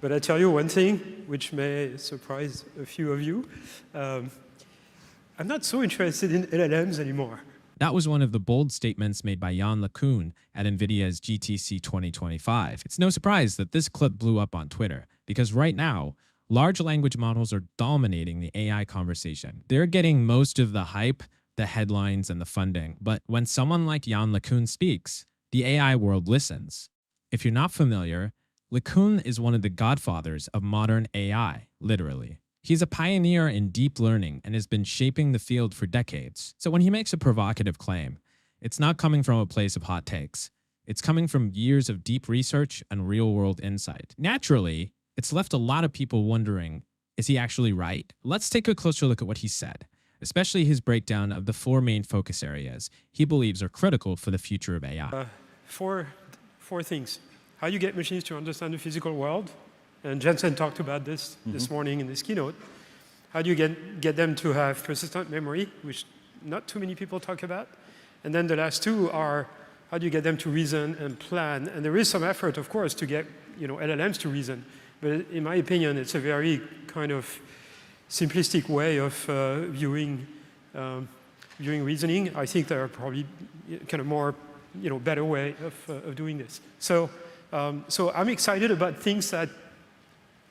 But I tell you one thing, which may surprise a few of you. I'm not so interested in LLMs anymore. That was one of the bold statements made by Yann LeCun at Nvidia's GTC 2025. It's no surprise that this clip blew up on Twitter, because right now, large language models are dominating the AI conversation. They're getting most of the hype, the headlines, and the funding. But when someone like Yann LeCun speaks, the AI world listens. If you're not familiar, LeCun is one of the godfathers of modern AI, literally. He's a pioneer in deep learning and has been shaping the field for decades. So when he makes a provocative claim, it's not coming from a place of hot takes. It's coming from years of deep research and real-world insight. Naturally, it's left a lot of people wondering, is he actually right? Let's take a closer look at what he said, especially his breakdown of the 4 main focus areas he believes are critical for the future of AI. Four things. How you get machines to understand the physical world. And Jensen talked about this this morning in this keynote. How do you get them to have persistent memory, which not too many people talk about? And then the last 2 are, how do you get them to reason and plan? And there is some effort, of course, to get LLMs to reason. But in my opinion, it's a very kind of simplistic way of viewing reasoning. I think there are probably kind of more better way of doing this. So I'm excited about things that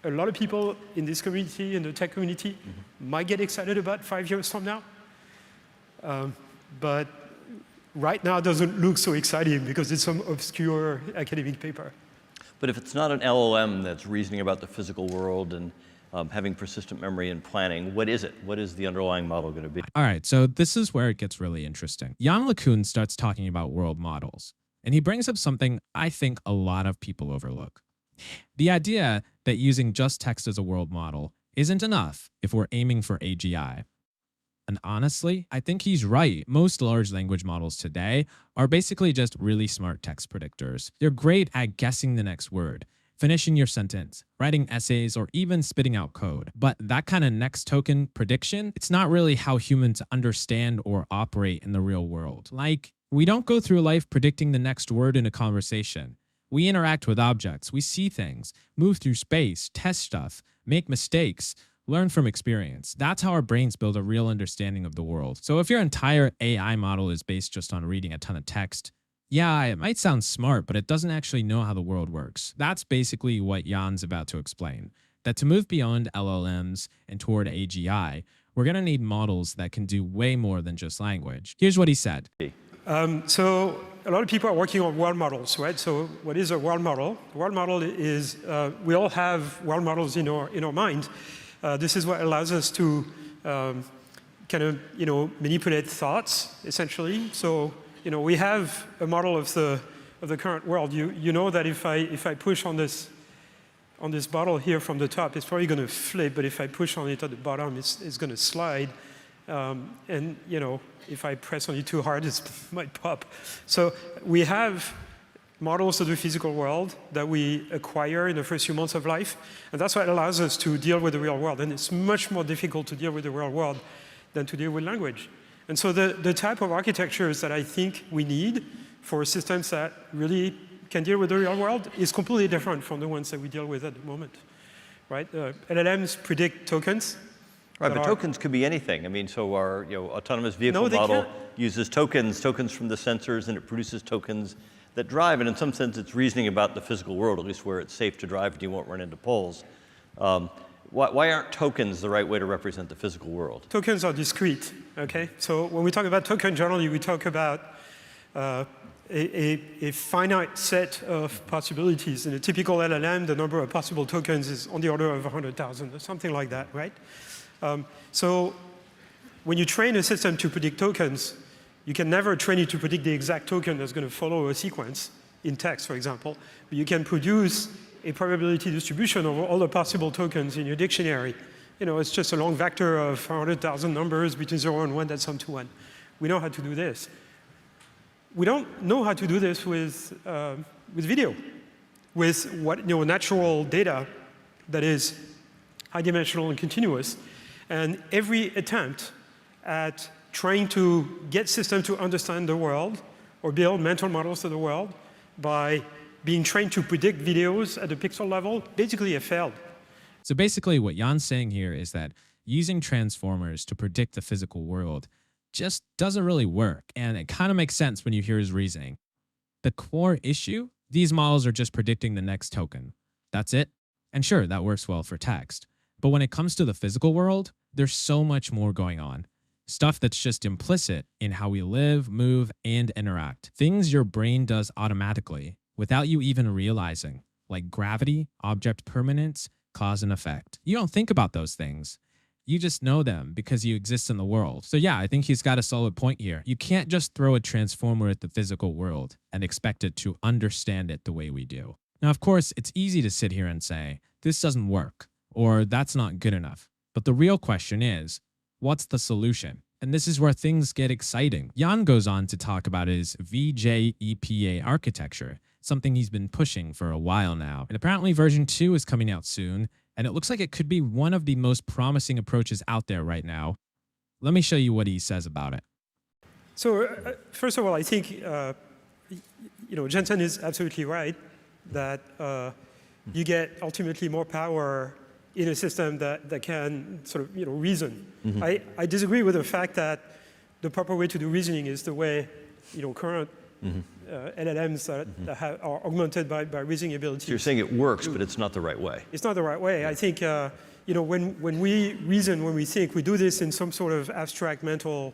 a lot of people in this community, in the tech community, might get excited about 5 years from now. But right now it doesn't look so exciting because it's some obscure academic paper. But if it's not an LLM that's reasoning about the physical world and having persistent memory and planning, what is it? What is the underlying model going to be? All right, so this is where it gets really interesting. Yann LeCun starts talking about world models, and he brings up something I think a lot of people overlook. The idea that using just text as a world model isn't enough if we're aiming for AGI. And honestly, I think he's right. Most large language models today are basically just really smart text predictors. They're great at guessing the next word, finishing your sentence, writing essays, or even spitting out code. But that kind of next token prediction, it's not really how humans understand or operate in the real world. Like, we don't go through life predicting the next word in a conversation. We interact with objects, we see things, move through space, test stuff, make mistakes, learn from experience. That's how our brains build a real understanding of the world. So if your entire AI model is based just on reading a ton of text, yeah, it might sound smart, but it doesn't actually know how the world works. That's basically what Yann's about to explain. That to move beyond LLMs and toward AGI, we're going to need models that can do way more than just language. Here's what he said. So a lot of people are working on world models, right? So what is a world model? A world model is, we all have world models in our mind. This is what allows us to kind of, manipulate thoughts, essentially. So, we have a model of the current world. You know that if I push on this bottle here from the top, it's probably going to flip, but if I push on it at the bottom, it's going to slide. And, if I press on it too hard, it might pop. So we have models of the physical world that we acquire in the first few months of life. And that's what allows us to deal with the real world. And it's much more difficult to deal with the real world than to deal with language. And so the type of architectures that I think we need for systems that really can deal with the real world is completely different from the ones that we deal with at the moment, right? LLMs predict tokens. Right, but tokens could be anything. I mean, so our autonomous vehicle model uses tokens from the sensors, and it produces tokens that drive. And in some sense, it's reasoning about the physical world, at least where it's safe to drive and you won't run into poles. Why aren't tokens the right way to represent the physical world? Tokens are discrete, okay? So when we talk about token, generally we talk about a finite set of possibilities. In a typical LLM, the number of possible tokens is on the order of 100,000 or something like that, right? So when you train a system to predict tokens, you can never train it to predict the exact token that's going to follow a sequence in text, for example. But you can produce a probability distribution over all the possible tokens in your dictionary. It's just a long vector of 100,000 numbers between 0 and 1 that sum to 1. We know how to do this. We don't know how to do this with video, with natural data that is high-dimensional and continuous. And every attempt at trying to get systems to understand the world or build mental models of the world by being trained to predict videos at the pixel level, basically it failed. So basically what Yann's saying here is that using transformers to predict the physical world just doesn't really work. And it kind of makes sense when you hear his reasoning. The core issue, these models are just predicting the next token. That's it. And sure, that works well for text. But when it comes to the physical world, there's so much more going on. Stuff that's just implicit in how we live, move, and interact. Things your brain does automatically without you even realizing, like gravity, object permanence, cause and effect. You don't think about those things. You just know them because you exist in the world. So yeah, I think he's got a solid point here. You can't just throw a transformer at the physical world and expect it to understand it the way we do. Now, of course, it's easy to sit here and say, this doesn't work, or that's not good enough. But the real question is, what's the solution? And this is where things get exciting. Yann goes on to talk about his V-JEPA architecture, something he's been pushing for a while now. And apparently version 2 is coming out soon, and it looks like it could be one of the most promising approaches out there right now. Let me show you what he says about it. So first of all, I think Jensen is absolutely right that you get ultimately more power in a system that can sort of reason. Mm-hmm. I disagree with the fact that the proper way to do reasoning is the way current LLMs that are augmented by reasoning abilities. So you're saying it works, but it's not the right way. It's not the right way. I think when we reason, when we think, we do this in some sort of abstract mental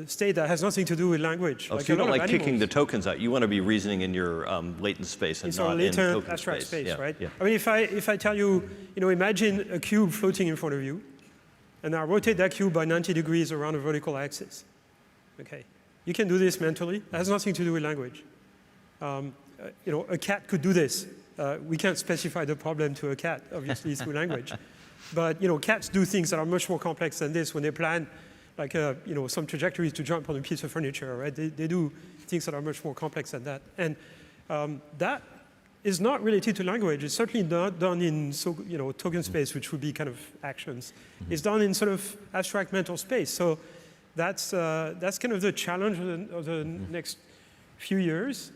state that has nothing to do with language. Oh, so you don't like kicking the tokens out. You want to be reasoning in your latent space and not in token abstract space, yeah. right? Yeah. I mean, if I tell you, imagine a cube floating in front of you, and I rotate that cube by 90 degrees around a vertical axis. Okay, you can do this mentally. It has nothing to do with language. A cat could do this. We can't specify the problem to a cat, obviously, through language. But cats do things that are much more complex than this when they plan, like some trajectories to jump on a piece of furniture, right? They do things that are much more complex than that, and that is not related to language. It's certainly not done in token space, which would be kind of actions. It's done in sort of abstract mental space. So that's kind of the challenge of the next few years,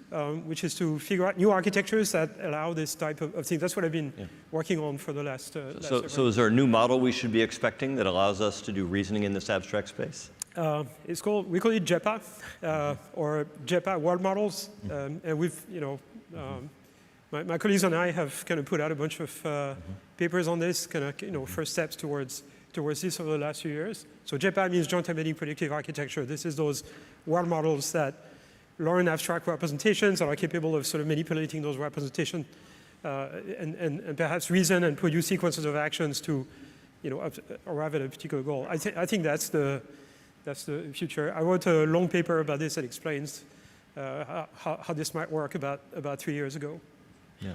which is to figure out new architectures that allow this type of thing. That's what I've been working on for the last So is there a new model we should be expecting that allows us to do reasoning in this abstract space? We call it JEPA, or JEPA world models. And we've, my colleagues and I have kind of put out a bunch of papers on this, kind of, first steps towards this over the last few years. So JEPA means Joint Embedding Predictive Architecture. This is those world models that learn abstract representations that are capable of sort of manipulating those representations and perhaps reason and produce sequences of actions to arrive at a particular goal. I think that's the future. I wrote a long paper about this that explains how this might work about 3 years ago. Yeah.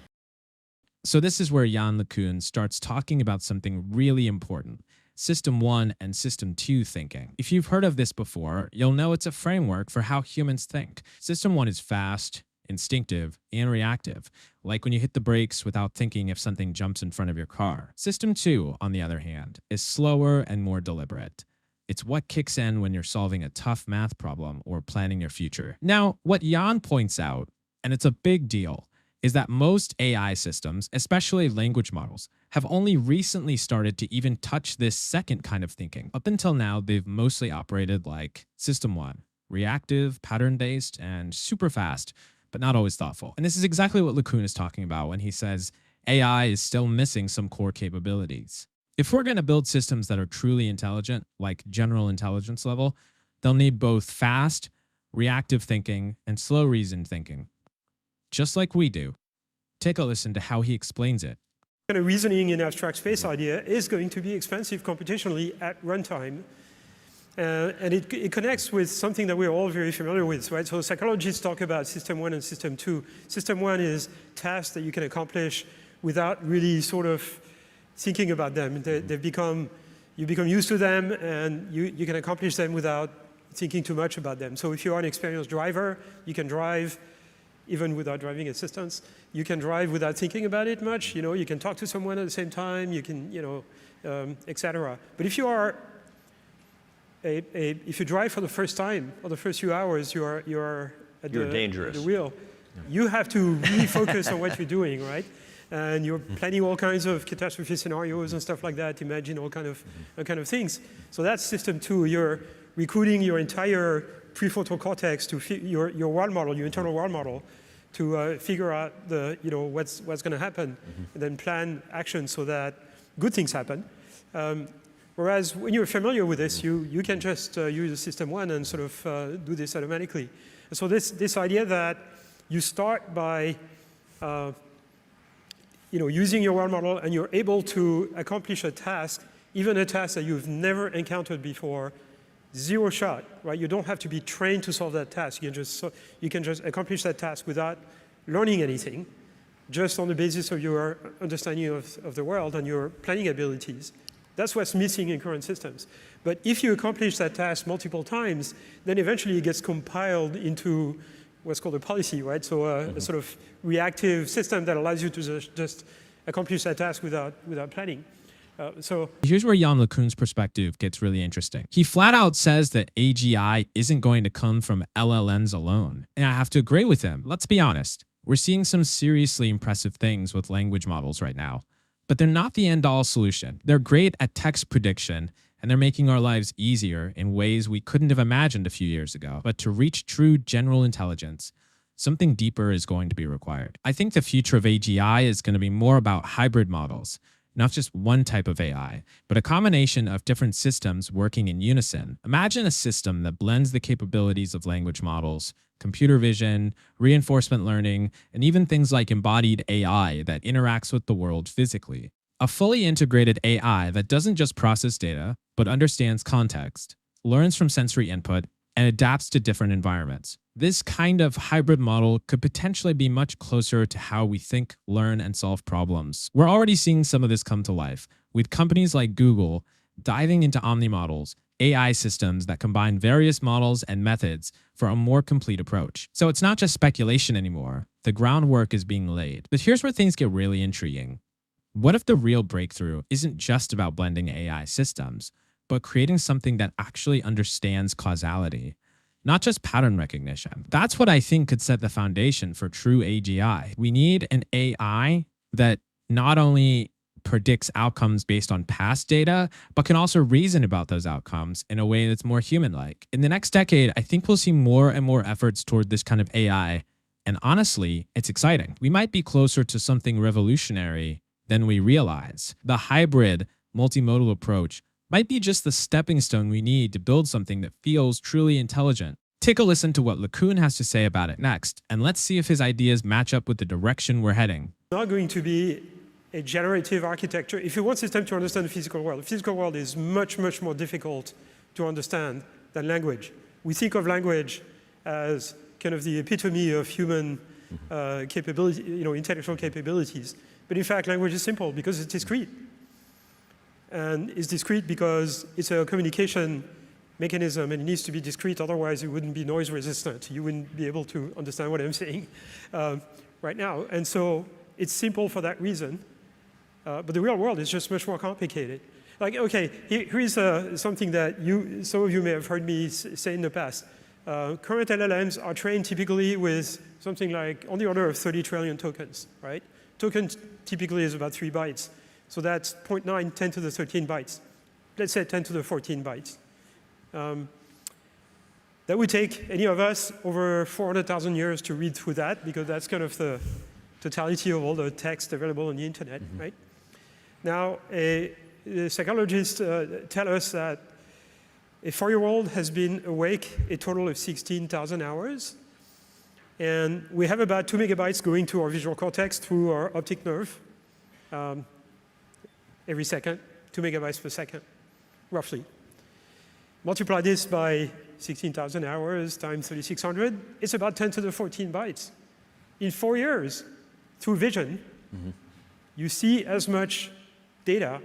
So this is where Yann LeCun starts talking about something really important. System 1 and System 2 thinking. If you've heard of this before, you'll know it's a framework for how humans think. System 1 is fast, instinctive, and reactive, like when you hit the brakes without thinking if something jumps in front of your car. System 2, on the other hand, is slower and more deliberate. It's what kicks in when you're solving a tough math problem or planning your future. Now, what Yann points out, and it's a big deal, is that most AI systems, especially language models, have only recently started to even touch this second kind of thinking. Up until now, they've mostly operated like System 1, reactive, pattern-based, and super fast, but not always thoughtful. And this is exactly what LeCun is talking about when he says AI is still missing some core capabilities. If we're going to build systems that are truly intelligent, like general intelligence level, they'll need both fast, reactive thinking and slow reasoned thinking, just like we do. Take a listen to how he explains it. Kind of reasoning in abstract space idea is going to be expensive computationally at runtime. And it connects with something that we're all very familiar with, right? So psychologists talk about System 1 and System 2. System 1 is tasks that you can accomplish without really sort of thinking about them. You become used to them, and you can accomplish them without thinking too much about them. So if you are an experienced driver, you can drive even without driving assistance. You can drive without thinking about it much. You can talk to someone at the same time. You can, etc. But if you are if you drive for the first time or the first few hours, you're dangerous. At the wheel. you have to really focus on what you're doing, right? And you're planning all kinds of catastrophe scenarios and stuff like that, imagine all kind of things. So that's system 2. You're recruiting your entire prefrontal cortex to your world model, your internal world model, to figure out what's going to happen, and then plan action so that good things happen. Whereas when you're familiar with this, you can just use system 1 and sort of do this automatically. And so this idea that you start by using your world model and you're able to accomplish a task, even a task that you've never encountered before, 0 shot, right? You don't have to be trained to solve that task. You can just accomplish that task without learning anything, just on the basis of your understanding of the world and your planning abilities. That's what's missing in current systems. But if you accomplish that task multiple times, then eventually it gets compiled into what's called a policy, right? So a sort of reactive system that allows you to just accomplish that task without planning. So here's where Yann LeCun's perspective gets really interesting. He flat out says that AGI isn't going to come from LLMs alone. And I have to agree with him. Let's be honest. We're seeing some seriously impressive things with language models right now, but they're not the end-all solution. They're great at text prediction, and they're making our lives easier in ways we couldn't have imagined a few years ago. But to reach true general intelligence, something deeper is going to be required. I think the future of AGI is going to be more about hybrid models, not just one type of AI, but a combination of different systems working in unison. Imagine a system that blends the capabilities of language models, computer vision, reinforcement learning, and even things like embodied AI that interacts with the world physically. A fully integrated AI that doesn't just process data, but understands context, learns from sensory input, and adapts to different environments. This kind of hybrid model could potentially be much closer to how we think, learn, and solve problems. We're already seeing some of this come to life, with companies like Google diving into omni-models, AI systems that combine various models and methods for a more complete approach. So it's not just speculation anymore. The groundwork is being laid. But here's where things get really intriguing. What if the real breakthrough isn't just about blending AI systems, but creating something that actually understands causality, not just pattern recognition? That's what I think could set the foundation for true AGI. We need an AI that not only predicts outcomes based on past data, but can also reason about those outcomes in a way that's more human-like. In the next decade, I think we'll see more and more efforts toward this kind of AI, and honestly, it's exciting. We might be closer to something revolutionary than we realize. The hybrid, multimodal approach might be just the stepping stone we need to build something that feels truly intelligent. Take a listen to what LeCun has to say about it next, and let's see if his ideas match up with the direction we're heading. It's not going to be a generative architecture. If you want system to understand the physical world is much, much more difficult to understand than language. We think of language as kind of the epitome of human capability, intellectual capabilities. But in fact, language is simple because it's discrete. And it's discrete because it's a communication mechanism and it needs to be discrete, otherwise it wouldn't be noise resistant. You wouldn't be able to understand what I'm saying right now. And so it's simple for that reason. But the real world is just much more complicated. Like, okay, here is something that some of you may have heard me say in the past. Current LLMs are trained typically with something like on the order of 30 trillion tokens, right? Token typically is about 3 bytes. So that's 0.9, 10 to the 13 bytes. Let's say 10 to the 14 bytes. That would take any of us over 400,000 years to read through that, because that's kind of the totality of all the text available on the internet, right? Now, psychologists tell us that a 4-year-old has been awake a total of 16,000 hours. And we have about 2 megabytes going to our visual cortex through our optic nerve every second, 2 megabytes per second, roughly. Multiply this by 16,000 hours times 3,600, it's about 10 to the 14 bytes. In 4 years, through vision, you see as much data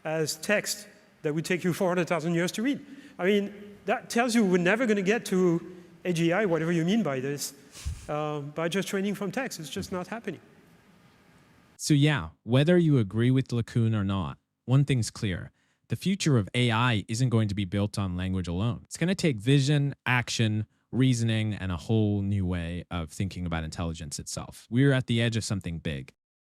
as text that would take you 400,000 years to read. I mean, that tells you we're never going to get to AGI, whatever you mean by this, by just training from text. It's just not happening. So yeah, whether you agree with LeCun or not, one thing's clear. The future of AI isn't going to be built on language alone. It's going to take vision, action, reasoning and a whole new way of thinking about intelligence itself. We're at the edge of something big.